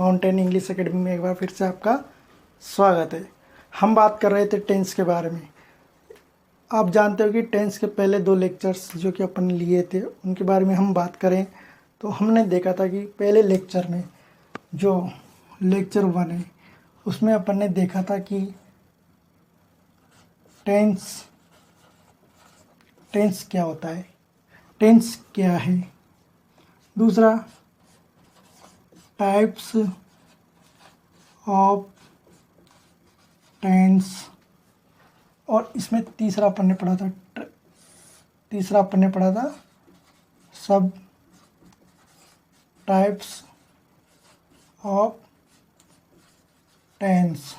Mountain English academy में एक बार फिर से आपका स्वागत है। हम बात कर रहे थे टेंस के बारे में। आप जानते हो कि टेंस के पहले 2 लेक्चर्स जो कि अपन लिए थे उनके बारे में हम बात करें तो हमने देखा था कि पहले लेक्चर में जो लेक्चर 1 है उसमें अपन ने देखा था कि टेंस क्या होता है, टेंस क्या है। दूसरा टाइप्स ऑफ टेंस, और इसमें तीसरा अपन ने पढ़ा था सब टाइप्स ऑफ टेंस।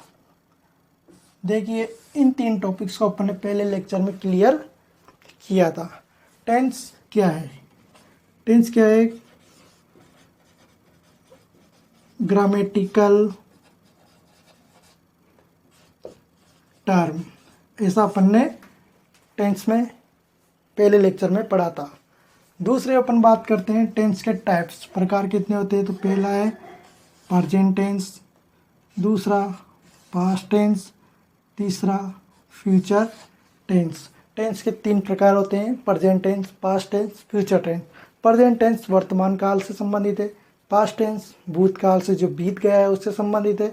देखिए इन 3 टॉपिक्स को अपन ने पहले लेक्चर में क्लियर किया था। टेंस क्या है? टेंस क्या है? ग्रामेटिकल टर्म, ऐसा अपन ने टेंस में पहले लेक्चर में पढ़ा था। दूसरे अपन बात करते हैं टेंस के टाइप्स, प्रकार कितने होते हैं। तो पहला है प्रेजेंट टेंस, दूसरा पास्ट टेंस, तीसरा फ्यूचर टेंस। टेंस के 3 प्रकार होते हैं, present tense, past tense, future tense. Present tense वर्तमान काल से संबंधित है, पास्ट टेंस भूतकाल से जो बीत गया है उससे संबंधित है,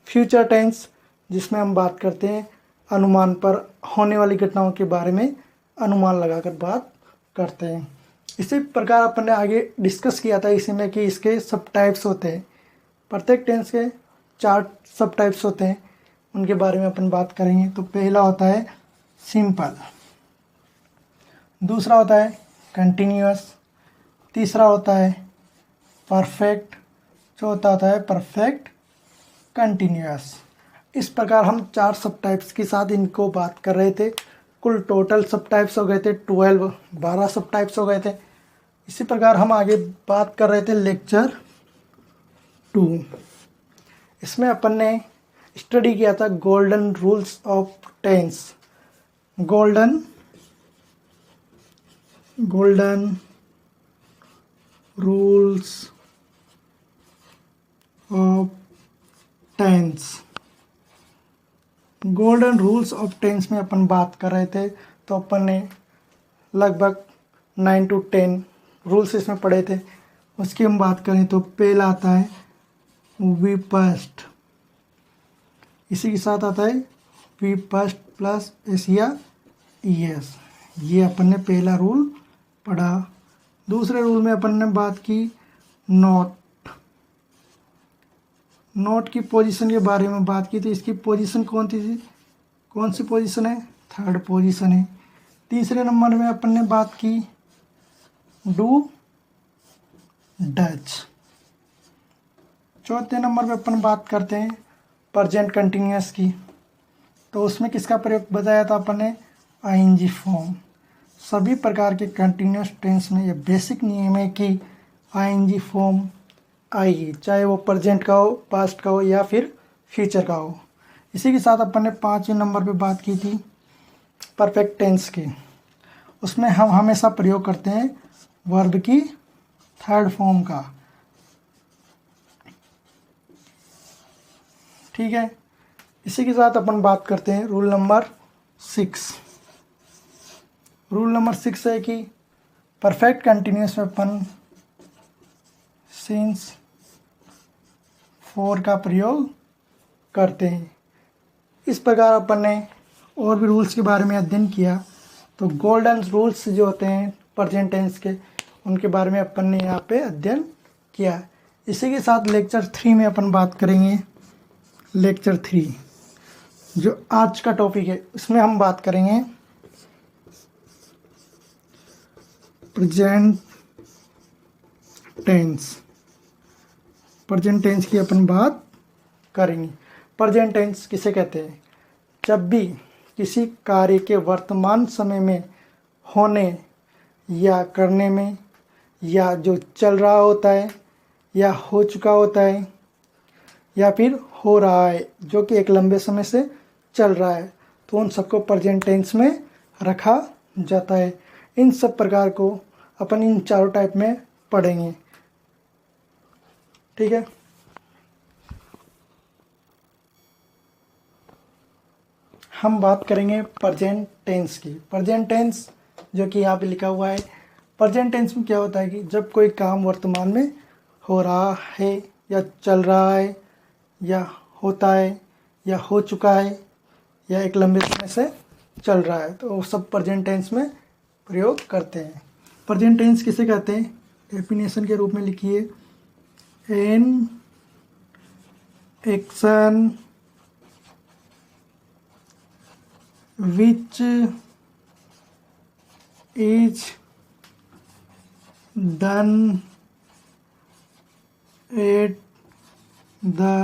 फ्यूचर टेंस जिसमें हम बात करते हैं अनुमान पर होने वाली घटनाओं के बारे में अनुमान लगाकर बात करते हैं। इसी प्रकार अपन ने आगे डिस्कस किया था इसी में कि इसके सब टाइप्स होते हैं। प्रत्येक टेंस के 4 सब टाइप्स होते हैं, उनके बारे में अपन बात करेंगे। तो पहला होता है सिंपल, दूसरा होता है कंटिन्यूअस, तीसरा होता है परफेक्ट, चौथा होता है परफेक्ट कंटिन्यूअस। इस प्रकार हम 4 सब टाइप्स के साथ इनको बात कर रहे थे। कुल टोटल सब टाइप्स हो गए थे 12 सब टाइप्स हो गए थे। इसी प्रकार हम आगे बात कर रहे थे लेक्चर 2। इसमें अपन ने स्टडी किया था golden rules of tense. Golden rules of tense. Golden rules of tense में अपन बात कर रहे थे तो अपन ने लगभग 9 to 10 रूल्स इसमें पढ़े थे। उसकी हम बात करें तो पहला आता है विपर्स्ट, इसी के साथ आता है विपर्स्ट प्लस एस या ईएस। ये अपन ने पहला रूल पढ़ा। दूसरे रूल में अपन ने बात की नोट की पोजीशन के बारे में बात की। तो इसकी पोजीशन कौन सी पोजीशन है? 3rd पोजीशन है। तीसरे नंबर में अपन ने बात की डू डच। चौथे नंबर पे अपन बात करते हैं प्रेजेंट कंटिन्यूअस की। तो उसमें किसका प्रयोग बताया था अपन ने? ING form. सभी प्रकार के कंटिन्यूअस टेंस में ये बेसिक नियम है कि आईएनजी फॉर्म आएगी, चाहे वो प्रेजेंट का हो, पास्ट का हो या फिर फ्यूचर का हो। इसी के साथ अपन ने 5वें नंबर पे बात की थी परफेक्ट टेंस की। उसमें हम हमेशा प्रयोग करते हैं वर्ब की 3rd फॉर्म का। ठीक है। इसी के साथ अपन बात करते हैं रूल नंबर 6। रूल नंबर 6 है कि परफेक्ट कंटिन्यूअस में अपन सिंस 4 का प्रयोग करते हैं। इस प्रकार अपन ने और भी रूल्स के बारे में अध्ययन किया। तो गोल्डन रूल्स जो होते हैं प्रेजेंट टेंस के, उनके बारे में अपन ने यहाँ पे अध्ययन किया। इसी के साथ लेक्चर 3 में अपन बात करेंगे। लेक्चर 3 जो आज का टॉपिक है उसमें हम बात करेंगे प्रेजेंट टेंस। प्रेजेंट टेंस की अपन बात करेंगे। प्रेजेंट टेंस किसे कहते हैं? जब भी किसी कार्य के वर्तमान समय में होने या करने में, या जो चल रहा होता है या हो चुका होता है या फिर हो रहा है जो कि एक लंबे समय से चल रहा है, तो उन सबको प्रेजेंट टेंस में रखा जाता है। इन सब प्रकार को अपन इन चारों टाइप में पढ़ेंगे। ठीक है। हम बात करेंगे प्रेजेंट टेंस की। प्रेजेंट टेंस जो कि यहाँ पे लिखा हुआ है, प्रेजेंट टेंस में क्या होता है कि जब कोई काम वर्तमान में हो रहा है या चल रहा है या होता है या हो चुका है या एक लंबे समय से चल रहा है, तो वो सब प्रेजेंट टेंस में प्रयोग करते हैं। प्रेजेंट टेंस किसे कहते हैं? डेफिनेशन के रूप में लिखिए, an action which is done at the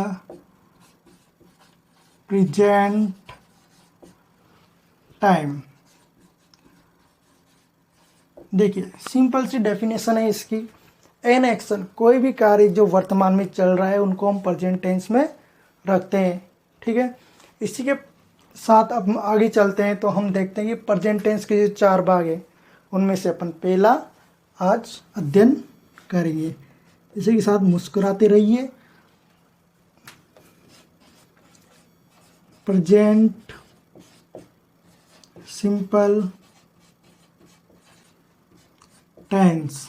present time। देखिए सिंपल सी डेफिनेशन है इसकी। एन एक्शन, कोई भी कार्य जो वर्तमान में चल रहा है उनको हम प्रेजेंट टेंस में रखते हैं। ठीक है, इसी के साथ अब हम आगे चलते हैं तो हम देखते हैं कि प्रेजेंट टेंस के जो 4 भाग हैं उनमें से अपन पहला आज अध्ययन करेंगे। इसी के साथ मुस्कुराते रहिए। Present simple tense.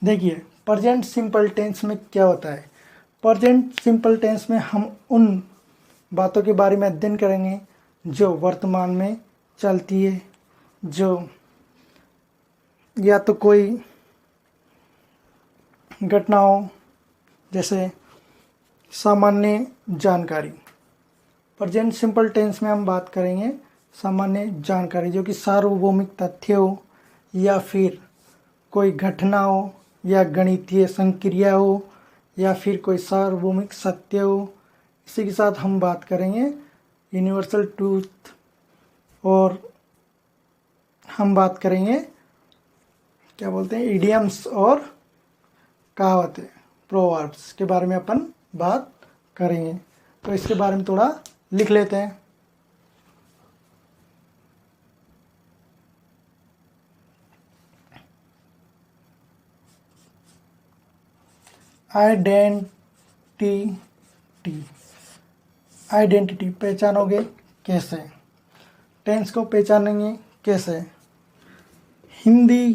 देखिए प्रेजेंट सिंपल टेंस में क्या होता है। प्रेजेंट सिंपल टेंस में हम उन बातों के बारे में अध्ययन करेंगे जो वर्तमान में चलती है, जो या तो कोई घटना हो, जैसे सामान्य जानकारी। प्रेजेंट सिंपल टेंस में हम बात करेंगे सामान्य जानकारी, जो कि सार्वभौमिक तथ्य हो या फिर कोई घटना हो या गणितीय संक्रिया हो या फिर कोई सार्वभौमिक सत्य हो। इसी के साथ हम बात करेंगे यूनिवर्सल ट्रूथ, और हम बात करेंगे क्या बोलते हैं इडियम्स और कहावतें, प्रोवर्ब्स के बारे में अपन बात करेंगे। तो इसके बारे में थोड़ा लिख लेते हैं। आइडेंटिटी पहचानोगे कैसे? टेंस को पहचानेंगे कैसे? हिंदी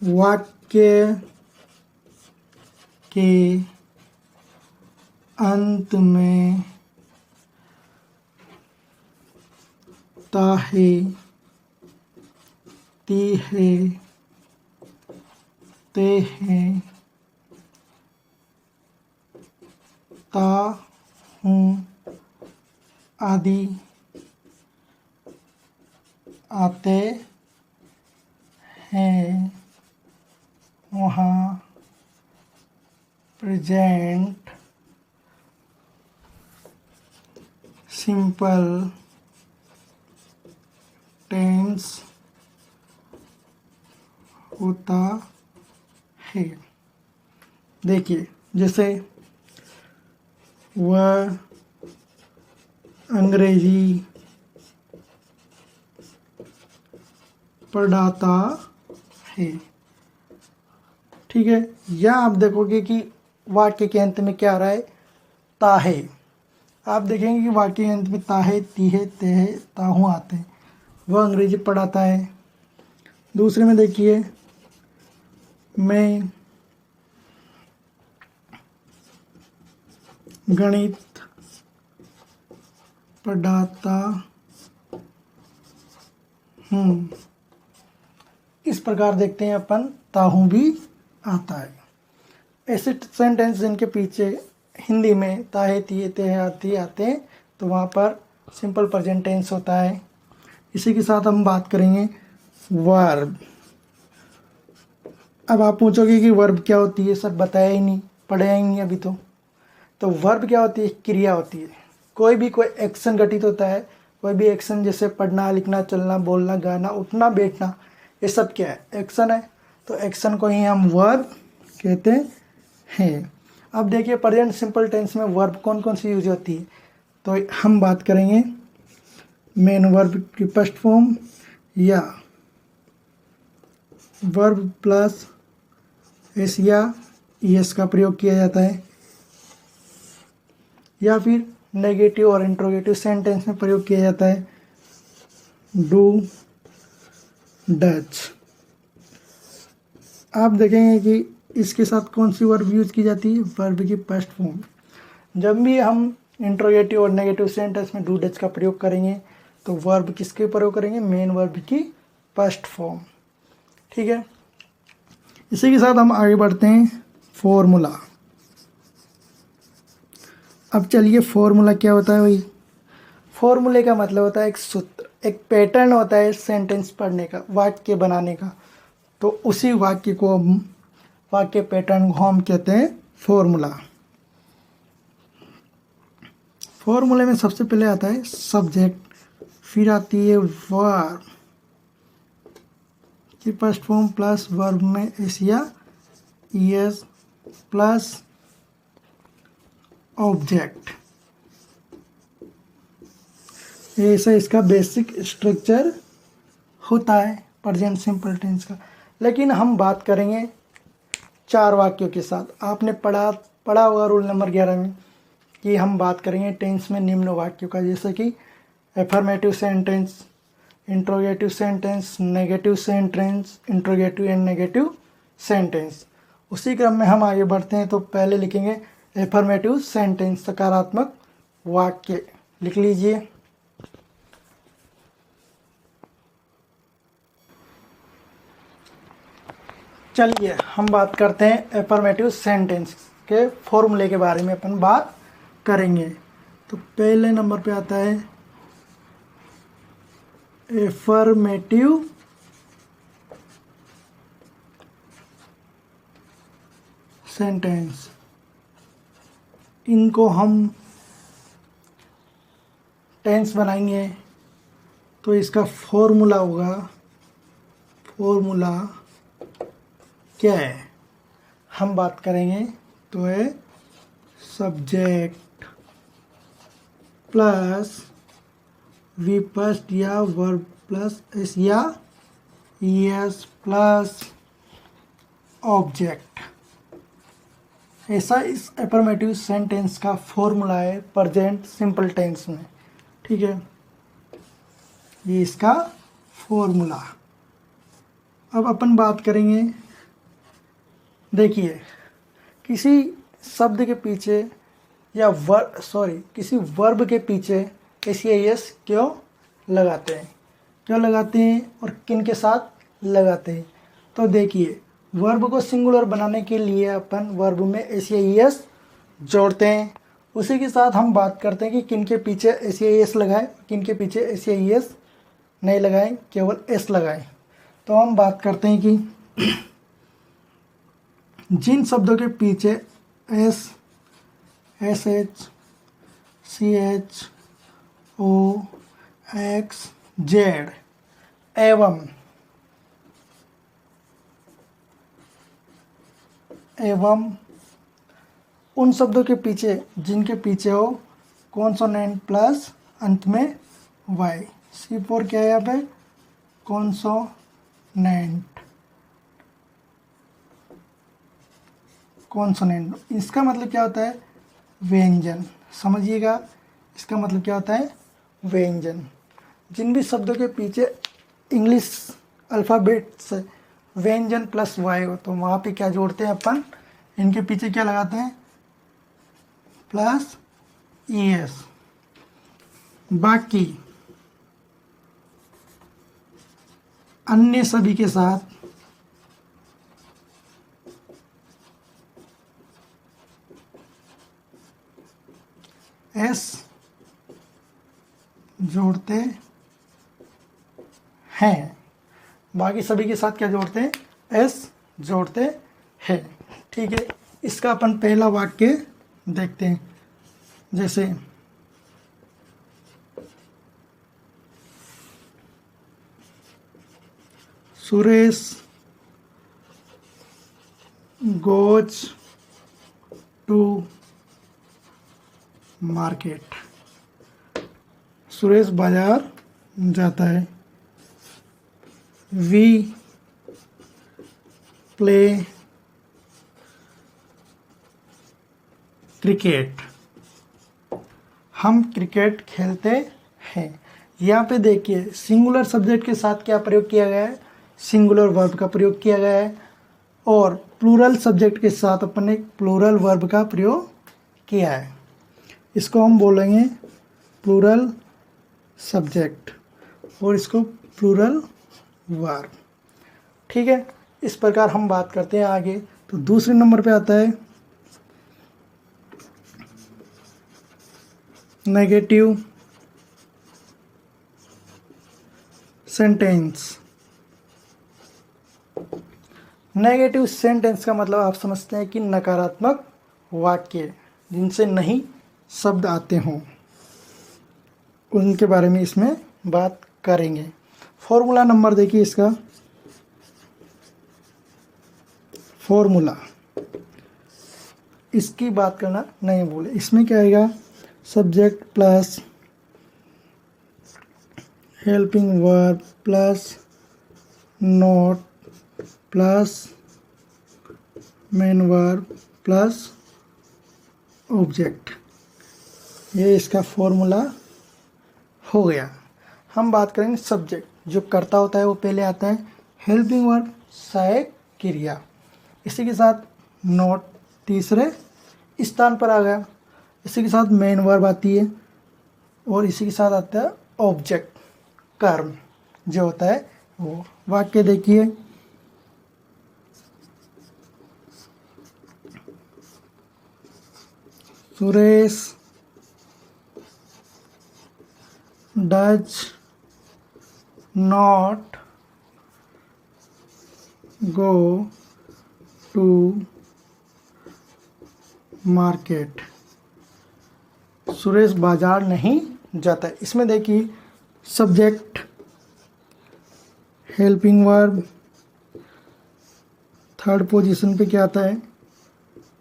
वाक्य के अंत में ताहे, तीहे, तेहे, ता, हूँ आदि आते हैं। वहाँ प्रेजेंट सिंपल टेंस होता है। देखिए जैसे वह अंग्रेजी पढ़ाता है। ठीक है, या आप देखोगे कि वाक्य के अंत में क्या आ रहा है? ताहे। आप देखेंगे कि वाक्य के अंत में ताहे, तीहे, तेहे, ताहू आते हैं। वह अंग्रेजी पढ़ाता है। दूसरे में देखिए, मैं गणित पढ़ाता हूँ। इस प्रकार देखते हैं अपन, ताहू भी आता है। ऐसे सेंटेंस जिनके पीछे हिंदी में ताहे, तिये, तेहे आते हैं, तो वहाँ पर सिंपल प्रेजेंट टेंस होता है। इसी के साथ हम बात करेंगे वर्ब। अब आप पूछोगे कि वर्ब क्या होती है? सर बताया ही नहीं, पढ़ाया ही नहीं अभी तो वर्ब क्या होती है? क्रिया होती है। कोई एक्शन घटित होता है, कोई भी एक्शन, जैसे पढ़ना, लिखना, चलना, बोलना, गाना, उठना, बैठना, ये सब क्या है? एक्शन है। तो एक्शन को ही हम वर्ब कहते हैं। अब देखिए प्रेजेंट सिंपल टेंस में वर्ब कौन कौन सी यूज होती है, तो हम बात करेंगे मेन वर्ब की फर्स्ट फॉर्म या वर्ब प्लस एस या ईएस का प्रयोग किया जाता है। या फिर नेगेटिव और इंट्रोगेटिव सेंटेंस में प्रयोग किया जाता है। Do, Dutch. आप देखेंगे कि इसके साथ कौन सी वर्ब यूज की जाती है, वर्ब की फर्स्ट फॉर्म। जब भी हम इंट्रोगेटिव और नेगेटिव सेंटेंस में डू डच का प्रयोग करेंगे तो वर्ब किसके प्रयोग करेंगे, मेन वर्ब की फर्स्ट फॉर्म। ठीक है, इसी के साथ हम आगे बढ़ते हैं फॉर्मूला। अब चलिए फॉर्मूला क्या होता है भाई। फॉर्मूले का मतलब होता है एक सूत्र, एक पैटर्न होता है सेंटेंस पढ़ने का, वाक्य बनाने का। तो उसी वाक्य पैटर्न को हम कहते हैं फॉर्मूला। फॉर्मूले में सबसे पहले आता है सब्जेक्ट, फिर आती है वर्ब की फर्स्ट फॉर्म प्लस वर्ब में एस या ईएस प्लस ऑब्जेक्ट। ऐसा इसका बेसिक स्ट्रक्चर होता है प्रेजेंट सिंपल टेंस का। लेकिन हम बात करेंगे 4 वाक्यों के साथ। आपने पढ़ा होगा रूल नंबर 11 में कि हम बात करेंगे टेंस में निम्न वाक्यों का, जैसे कि affirmative sentence, interrogative sentence, negative sentence, interrogative and negative sentence. उसी क्रम में हम आगे बढ़ते हैं। तो पहले लिखेंगे एफर्मेटिव सेंटेंस, सकारात्मक वाक्य। लिख लीजिए। चलिए हम बात करते हैं एफर्मेटिव सेंटेंस के फॉर्मूले के बारे में अपन बात करेंगे। तो पहले नंबर पे आता है एफर्मेटिव सेंटेंस। इनको हम टेंस बनाएंगे तो इसका फॉर्मूला होगा, फॉर्मूला क्या है हम बात करेंगे तो है सब्जेक्ट प्लस वी फर्स्ट या वर्ब प्लस एस या ईएस प्लस ऑब्जेक्ट। ऐसा इस एफर्मेटिव सेंटेंस का फॉर्मूला है प्रेजेंट सिंपल टेंस में। ठीक है, ये इसका फॉर्मूला। अब अपन बात करेंगे, देखिए किसी शब्द के पीछे या किसी वर्ब के पीछे एस या एस क्यों लगाते हैं और किन के साथ लगाते हैं। तो देखिए वर्ब को सिंगुलर बनाने के लिए अपन वर्ब में एस या एस जोड़ते हैं। उसी के साथ हम बात करते हैं कि किन के पीछे एस या एस लगाएं, किन के पीछे एस या एस नहीं लगाएं, केवल एस लगाएं। तो हम बात करते हैं कि जिन शब्दों के पीछे S, S H, C H, O, X, Z एवं उन शब्दों के पीछे जिनके पीछे हो कॉन्सोनेंट प्लस अंत में वाई। C4 क्या है यहाँ पे, कॉन्सोनेंट। इसका मतलब क्या होता है, व्यंजन। समझिएगा, इसका मतलब क्या होता है, व्यंजन। जिन भी शब्दों के पीछे इंग्लिश अल्फ़ाबेट से व्यंजन प्लस वाई हो तो वहाँ पे क्या जोड़ते हैं अपन, इनके पीछे क्या लगाते हैं, प्लस ES। बाकी अन्य सभी के साथ एस जोड़ते हैं, बाकी सभी के साथ क्या जोड़ते हैं, एस जोड़ते हैं। ठीक है, इसका अपन पहला वाक्य देखते हैं। जैसे Suresh goes to market. Suresh बाजार जाता है। We play cricket. हम क्रिकेट खेलते हैं। यहाँ पे देखिए सिंगुलर सब्जेक्ट के साथ क्या प्रयोग किया गया है, सिंगुलर वर्ब का प्रयोग किया गया है, और प्लूरल सब्जेक्ट के साथ अपन ने प्लूरल वर्ब का प्रयोग किया है। इसको हम बोलेंगे प्लूरल सब्जेक्ट और इसको प्लूरल वर्ब। ठीक है, इस प्रकार हम बात करते हैं आगे। तो दूसरे नंबर पे आता है नेगेटिव सेंटेंस। नेगेटिव सेंटेंस का मतलब आप समझते हैं कि नकारात्मक वाक्य जिनसे नहीं शब्द आते हों, उनके बारे में इसमें बात करेंगे। फॉर्मूला नंबर देखिए इसका, फॉर्मूला इसकी बात करना नहीं भूले। इसमें क्या आएगा, subject plus helping verb plus note plus main verb plus object, ये इसका फॉर्मूला हो गया। हम बात करेंगे सब्जेक्ट, जो कर्ता होता है वो पहले आता है, हेल्पिंग वर्ब सहायक क्रिया, इसी के साथ नोट तीसरे स्थान पर आ गया, इसी के साथ मेन वर्ब आती है, और इसी के साथ आता है ऑब्जेक्ट कर्म जो होता है वो। वाक्य देखिए, Suresh does not go to market. Suresh बाजार नहीं जाता। इसमें देखिए subject helping verb, third position पे क्या आता है,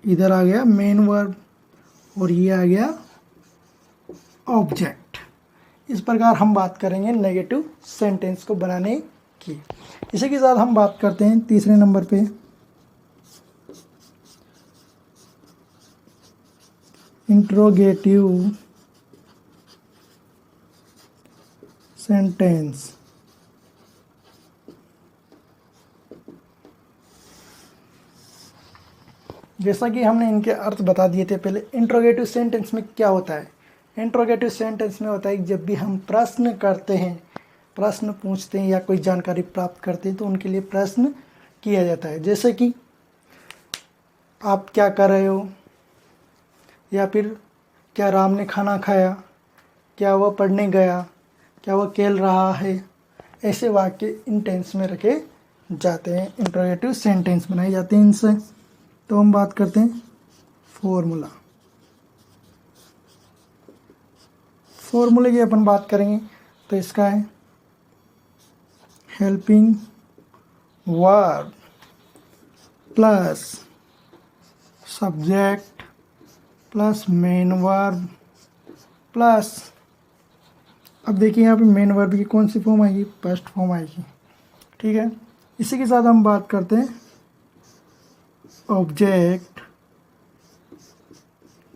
इधर आ गया मेन वर्ब, और ये आ गया ऑब्जेक्ट। इस प्रकार हम बात करेंगे नेगेटिव सेंटेंस को बनाने की। इसी के साथ हम बात करते हैं तीसरे नंबर पे इंट्रोगेटिव सेंटेंस। जैसा कि हमने इनके अर्थ बता दिए थे पहले। इंट्रोगेटिव सेंटेंस में क्या होता है, इंट्रोगेटिव सेंटेंस में होता है कि जब भी हम प्रश्न करते हैं, प्रश्न पूछते हैं या कोई जानकारी प्राप्त करते हैं, तो उनके लिए प्रश्न किया जाता है। जैसे कि आप क्या कर रहे हो, या फिर क्या राम ने खाना खाया, क्या वह पढ़ने गया, क्या वह खेल रहा है। ऐसे वाक्य इन टेंस में रखे जाते हैं, इंट्रोगेटिव सेंटेंस बनाए जाते हैं इनसे। तो हम बात करते हैं फॉर्मूला। फॉर्मूले की अपन बात करेंगे तो इसका है helping verb plus subject plus main verb plus, अब देखिए यहाँ पे मेन वर्ब की कौन सी फॉर्म आएगी, फर्स्ट फॉर्म आएगी। ठीक है, इसी के साथ हम बात करते हैं ऑब्जेक्ट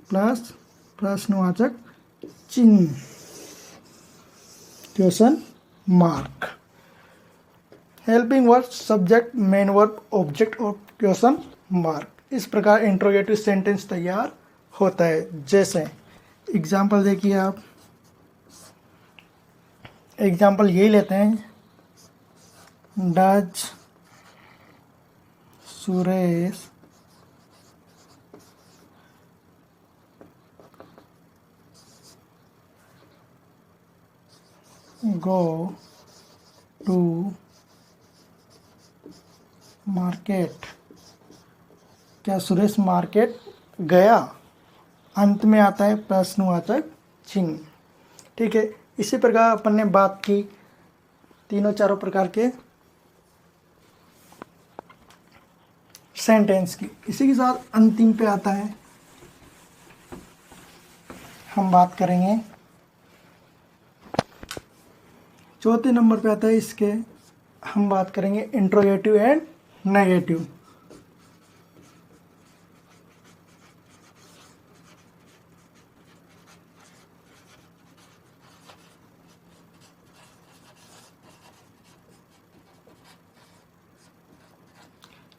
प्लस प्रश्नवाचक चिन्ह, question mark. Helping verb, subject, main verb, object और क्वेश्चन मार्क। इस प्रकार इंट्रोगेटिव सेंटेंस तैयार होता है। जैसे एग्जाम्पल देखिए आप, एग्जाम्पल यही लेते हैं, does Suresh go to market. क्या सुरेश मार्केट गया। अंत में आता है प्रश्नवाचक चिन्ह। ठीक है, इसी प्रकार अपन ने बात की तीनों चारों प्रकार के सेंटेंस की। इसी के साथ अंतिम पे आता है, हम बात करेंगे चौथे नंबर पे आता है इसके, हम बात करेंगे इंट्रोगेटिव एंड नेगेटिव।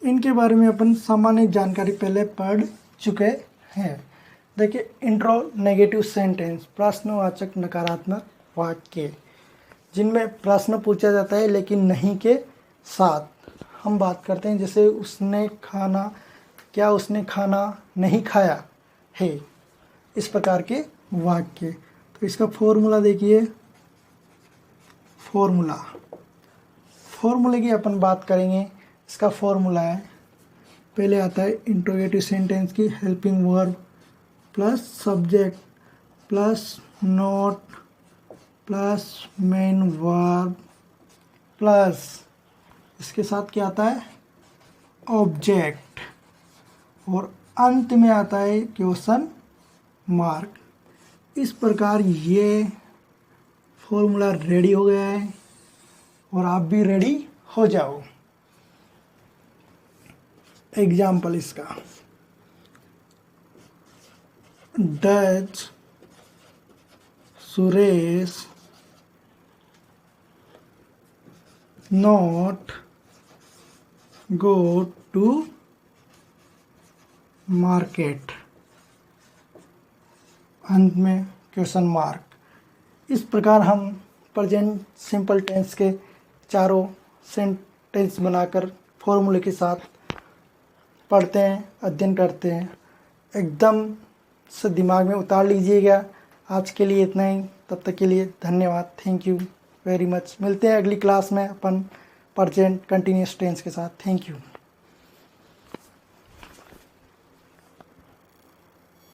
इनके बारे में अपन सामान्य जानकारी पहले पढ़ चुके हैं। देखिए, इंट्रोनेगेटिव सेंटेंस, प्रश्नवाचक नकारात्मक वाक्य, जिनमें प्रश्न पूछा जाता है लेकिन नहीं के साथ। हम बात करते हैं जैसे उसने खाना, क्या उसने खाना नहीं खाया है, इस प्रकार के वाक्य। तो इसका फॉर्मूला देखिए, फॉर्मूले की अपन बात करेंगे। इसका फॉर्मूला है, पहले आता है इंट्रोगेटिव सेंटेंस की helping verb plus subject plus note plus main verb plus इसके साथ क्या आता है, ऑब्जेक्ट, और अंत में आता है क्वेश्चन मार्क। इस प्रकार ये फॉर्मूला रेडी हो गया है और आप भी रेडी हो जाओ। एग्जाम्पल इसका, does Suresh not go to market, अंत में क्वेश्चन मार्क। इस प्रकार हम प्रेजेंट सिंपल टेंस के चारों सेंटेंस बनाकर फॉर्मूले के साथ पढ़ते हैं, अध्ययन करते हैं। एकदम से दिमाग में उतार लीजिएगा। आज के लिए इतना ही, तब तक के लिए धन्यवाद, थैंक यू वेरी मच। मिलते हैं अगली क्लास में अपन प्रेजेंट कंटिन्यूअस टेंस के साथ। Thank you.